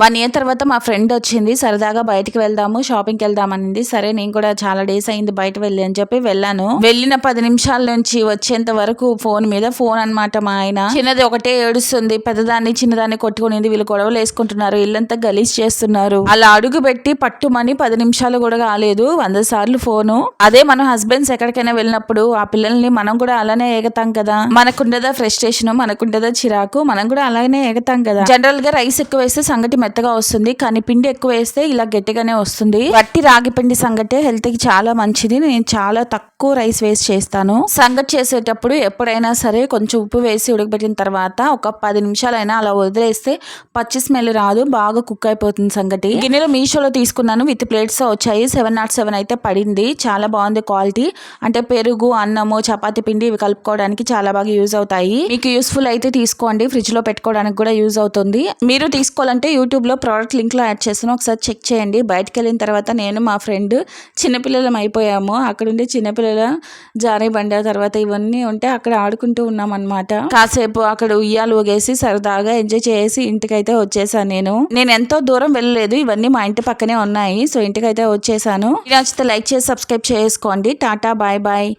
1 year తర్వాత మా friend వచ్చింది. సరదాగా బయటికి వెళ్దాము, షాపింగ్కి వెళ్దామనింది. సరే నేను కూడా చాలా డేస్ అయింది బయట వెళ్ళి అని చెప్పి వెళ్ళాను. వెళ్ళిన 10 నిమిషాల నుంచి వచ్చేంత వరకు ఫోన్ మీద ఫోన్ అనమాట. మా ఆయన చిన్నది ఒకటే ఏడుస్తుంది, పెద్దదాన్ని చిన్నదాన్ని కొట్టుకునింది. వీళ్ళు గొడవలు వేసుకుంటున్నారు, ఇల్లంతా గలీజ్ చేస్తున్నారు. అలా అడుగు పెట్టి పట్టుమని 10 నిమిషాలు కూడా కాలేదు, 100 సార్లు ఫోను. అదే మన హస్బెండ్స్ ఎక్కడికైనా వెళ్ళినప్పుడు ఆ పిల్లల్ని మనం కూడా అలానే ఎగతాం కదా. మనకుండదా ఫ్రస్ట్రేషన్, మనకుండదా చిరాకు, మనం కూడా అలానే ఎగతాం కదా. జనరల్ గా రైస్ ఎక్కువ వేస్తే సంగటి మెత్తగా వస్తుంది, కానీ పిండి ఎక్కువ వేస్తే ఇలా గట్టిగానే వస్తుంది. వట్టి రాగి పిండి సంగటే హెల్త్ కి చాలా మంచిది. నేను చాలా తక్కువ రైస్ వేస్ట్ చేస్తాను. సంగటి చేసేటప్పుడు ఎప్పుడైనా సరే కొంచెం ఉప్పు వేసి ఉడకబెట్టిన తర్వాత ఒక 10 నిమిషాలైనా అలా వదిలేస్తే పచ్చి స్మెల్ రాదు, బాగా కుక్ అయిపోతుంది సంగటి. గిన్నెలో మీషోలో తీసుకున్నాను, విత్ ప్లేట్స్ వచ్చాయి. 707 అయితే పడింది. చాలా బాగుంది క్వాలిటీ. అంటే పెరుగు, అన్నము, చపాతీ పిండి ఇవి కలుపుకోవడానికి చాలా బాగా యూజ్ అవుతాయి. మీకు యూస్ఫుల్ అయితే తీసుకోండి, ఫ్రిడ్జ్ లో పెట్టుకోవడానికి కూడా యూజ్ అవుతుంది. మీరు తీసుకోవాలంటే యూట్యూబ్ లో ప్రోడక్ట్ లింక్ లో యాడ్ చేస్తాను, ఒకసారి చెక్ చేయండి. బయటకు వెళ్ళిన తర్వాత నేను మా ఫ్రెండ్ చిన్నపిల్లలం అయిపోయాము. అక్కడ ఉండే చిన్నపిల్లల జారీ బండ తర్వాత ఇవన్నీ ఉంటే అక్కడ ఆడుకుంటూ ఉన్నాం అనమాట. కాసేపు అక్కడ ఉయ్యాలు ఊగేసి సరదాగా ఎంజాయ్ చేసి ఇంటికైతే వచ్చేసాను. నేను ఎంతో దూరం వెళ్ళలేదు, ఇవన్నీ మా ఇంటి పక్కనే ఉన్నాయి. సో ఇంటికైతే వచ్చేసాను. నచ్చితే లైక్ చేసి సబ్స్క్రైబ్ చేసుకోండి. Tata, bye bye.